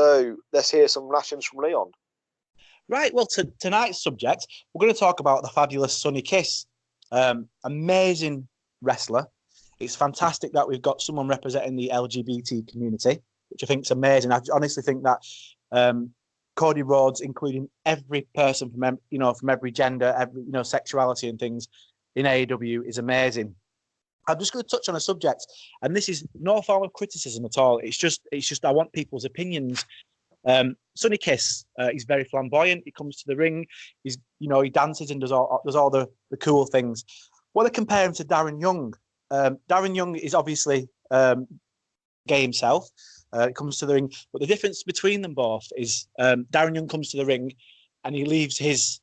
So let's hear some lashings from Leon. Right, well, tonight's subject, we're going to talk about the fabulous Sonny Kiss. Amazing wrestler. It's fantastic that we've got someone representing the LGBT community, which I think is amazing. I honestly think that Cody Rhodes, including every person from every gender, every sexuality and things in AEW, is amazing. I'm just going to touch on a subject, and this is no form of criticism at all. It's just I want people's opinions. Sonny Kiss, he's very flamboyant. He comes to the ring, he dances and does all the cool things. Well, they compare him to Darren Young. Darren Young is obviously gay himself. He comes to the ring, but the difference between them both is Darren Young comes to the ring and he leaves his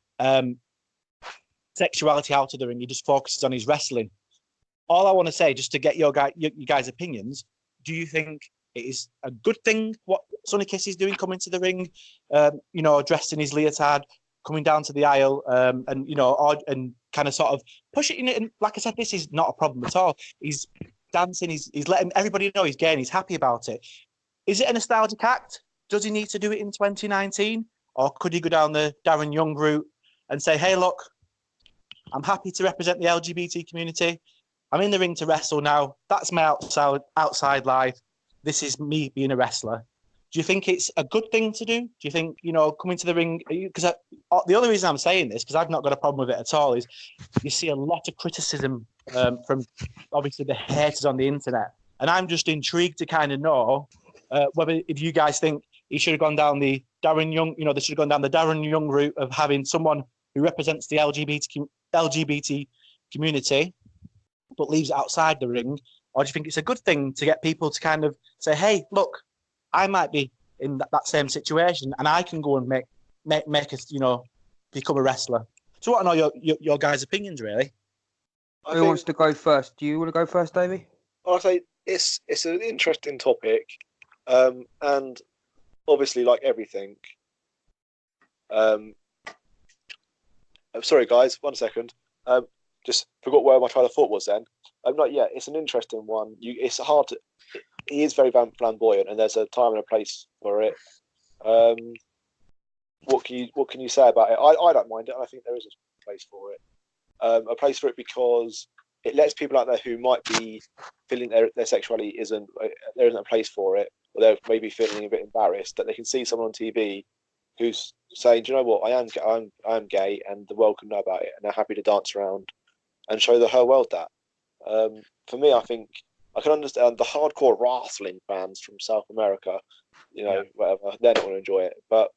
sexuality out of the ring. He just focuses on his wrestling. All I want to say, just to get your guys' opinions, do you think it is a good thing what Sonny Kiss is doing, coming to the ring, dressed in his leotard, coming down to the aisle, and kind of sort of push it in? And like I said, this is not a problem at all. He's dancing, he's letting everybody know he's gay and he's happy about it. Is it a nostalgic act? Does he need to do it in 2019? Or could he go down the Darren Young route and say, hey, look, I'm happy to represent the LGBT community. I'm in the ring to wrestle now. That's my outside life. This is me being a wrestler. Do you think it's a good thing to do? Do you think, coming to the ring? Because the only reason I'm saying this, because I've not got a problem with it at all, is you see a lot of criticism from obviously the haters on the internet. And I'm just intrigued to kind of know if you guys think he should have gone down the Darren Young, they should have gone down the Darren Young route of having someone who represents the LGBT community, but leaves it outside the ring. Or do you think it's a good thing to get people to kind of say, hey, look, I might be in that same situation and I can go and make us, become a wrestler? So I want to know your guys' opinions, really. Who wants to go first? Do you want to go first, Davey? I'd say it's an interesting topic. And obviously, like everything, sorry, guys, 1 second. Just forgot where my train of thought was then. Not yet. It's an interesting one. It's hard to. He is very flamboyant, and there's a time and a place for it. What can you say about it? I don't mind it. I think there is a place for it. A place for it because it lets people out there who might be feeling their sexuality isn't a place for it, or they're maybe feeling a bit embarrassed, that they can see someone on TV who's saying, do you know what, I am gay, and the world can know about it, and they're happy to dance around and show the whole world that. For me, I think I can understand the hardcore wrestling fans from South America, whatever, they're not going to enjoy it. But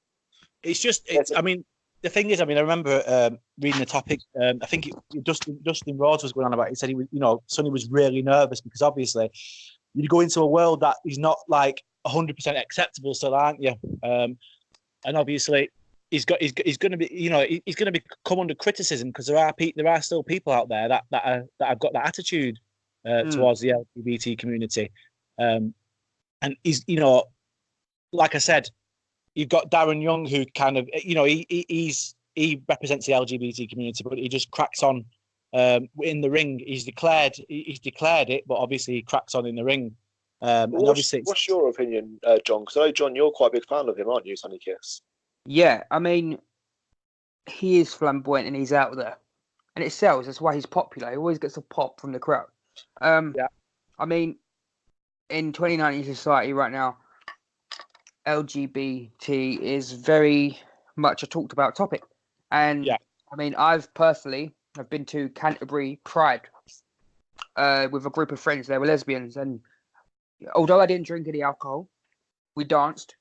it's just, the thing is, I remember reading the topic. I think Dustin Rhodes was going on about it. He said Sonny was really nervous because obviously you go into a world that is not like 100% acceptable still, aren't you? And obviously he's going to be, he's going to come under criticism because there are still people out there that have got that attitude towards the LGBT community. And he's, like I said, you've got Darren Young who kind of, he represents the LGBT community, but he just cracks on in the ring. He's declared it, but obviously he cracks on in the ring. What's your opinion, John? Because I know, John, you're quite a big fan of him, aren't you, Sonny Kiss? Yeah, he is flamboyant and he's out there, and it sells. That's why he's popular. He always gets a pop from the crowd. Yeah. In 2019 society right now, LGBT is very much a talked about topic, and I've been to Canterbury Pride with a group of friends. They were lesbians, and although I didn't drink any alcohol, we danced.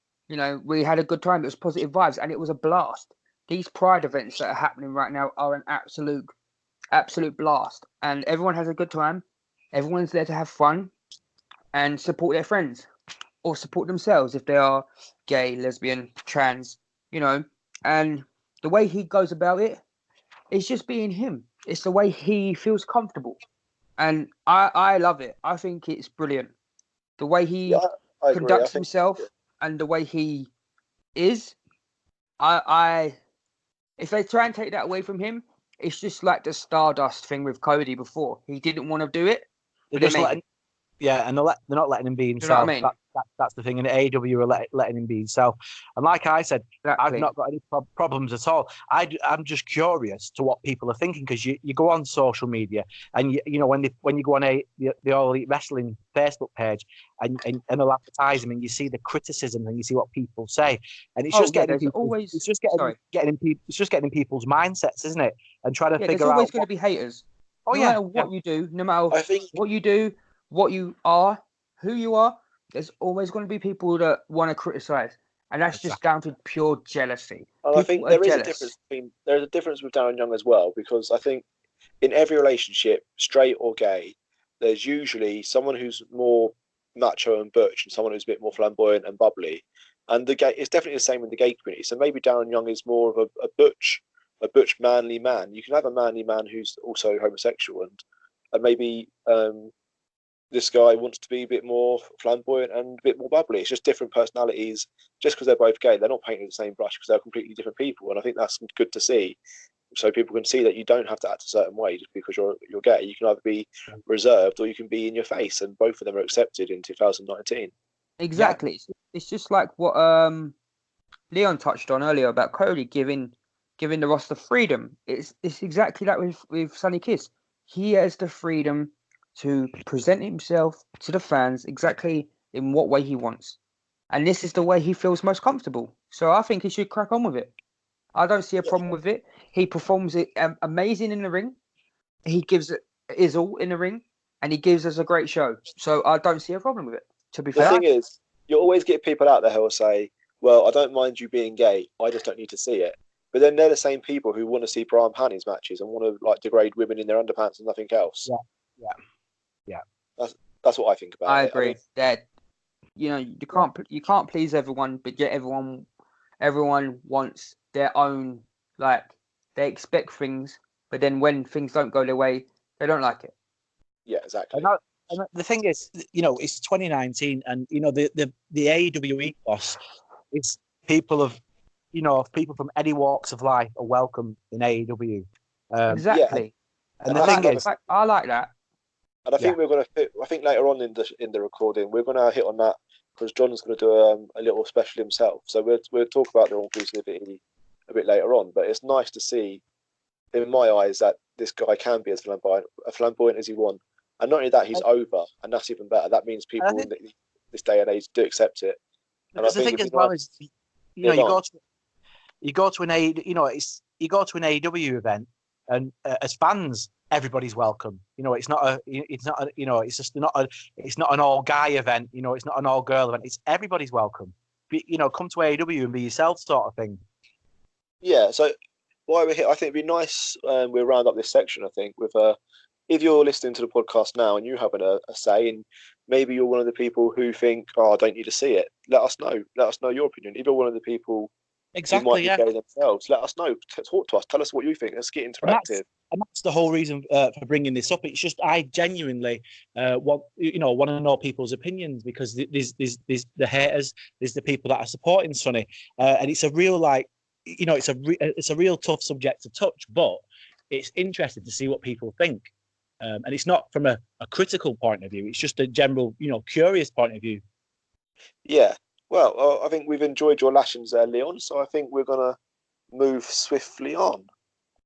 We had a good time. It was positive vibes, and it was a blast. These Pride events that are happening right now are an absolute blast, and everyone has a good time. Everyone's there to have fun and support their friends or support themselves if they are gay, lesbian, trans, and the way he goes about it is just being him. It's the way he feels comfortable, and I love it. I think it's brilliant. The way he conducts himself and the way he is, if they try and take that away from him, it's just like the Stardust thing with Cody before. He didn't want to do it. They're just letting, and they're not letting him be himself. You know what I mean? That's the thing. And AEW are letting him be himself. And like I said, I've not got any problems at all. I'm just curious to what people are thinking, because you go on social media and you know when you go on the All Elite Wrestling Facebook page and they'll advertise them, and you see the criticism and you see what people say, and it's just getting in people's mindsets, isn't it? And trying to figure out. There's always going to be haters. No matter what you do, no matter what you do, what you are, who you are, there's always going to be people that want to criticize, and that's just down to pure jealousy. And I think there is a difference there's a difference with Darren Young as well, because I think in every relationship, straight or gay, there's usually someone who's more macho and butch and someone who's a bit more flamboyant and bubbly. And it's definitely the same in the gay community. So maybe Darren Young is more of a butch manly man. You can have a manly man who's also homosexual, and maybe this guy wants to be a bit more flamboyant and a bit more bubbly. It's just different personalities. Just because they're both gay, they're not painted the same brush, because they're completely different people. And I think that's good to see, so people can see that you don't have to act a certain way just because you're gay. You can either be reserved or you can be in your face, and both of them are accepted in 2019. Exactly. Yeah. It's just like what Leon touched on earlier about Cody giving the roster freedom. It's exactly that with Sonny Kiss. He has the freedom to present himself to the fans exactly in what way he wants. And this is the way he feels most comfortable. So I think he should crack on with it. I don't see a problem with it. He performs it amazing in the ring. He gives it his all in the ring, and he gives us a great show. So I don't see a problem with it, to be fair. The thing is, you always get people out there who will say, well, I don't mind you being gay, I just don't need to see it. But then they're the same people who want to see bra and panties matches and want to like degrade women in their underpants and nothing else. Yeah. That's what I think about it. I agree. That you can't please everyone, but yet everyone wants their own, like, they expect things, but then when things don't go their way, they don't like it. Yeah, exactly. And the thing is, it's 2019, and the AEW ethos is people from any walks of life are welcome in AEW. Exactly. And the thing is, I like that. And I think we're going to. I think later on in the recording, we're going to hit on that, because John's going to do a little special himself. So we'll talk about the inclusivity a bit later on. But it's nice to see, in my eyes, that this guy can be as flamboyant as he wants. And not only that, he's over, and that's even better. That means people in this day and age do accept it. And the thing as well is, you go to an AEW event, and as fans, everybody's welcome. It's not an all guy event. It's not an all girl event. It's everybody's welcome. Come to AEW and be yourself, sort of thing. Yeah. So while we're here, I think it'd be nice. We'll round up this section. I think with if you're listening to the podcast now and you have a say, and maybe you're one of the people who think, I don't need to see it, let us know. Let us know your opinion. If you're one of the people who might be gay themselves, let us know. Talk to us. Tell us what you think. Let's get interactive. And that's the whole reason for bringing this up. It's just I genuinely want to know people's opinions, because there's the haters, there's the people that are supporting Sonny, and it's a real it's a real tough subject to touch, but it's interesting to see what people think. And it's not from a critical point of view. It's just a general, curious point of view. Yeah. Well, I think we've enjoyed your lashings there, Leon. So I think we're going to move swiftly on.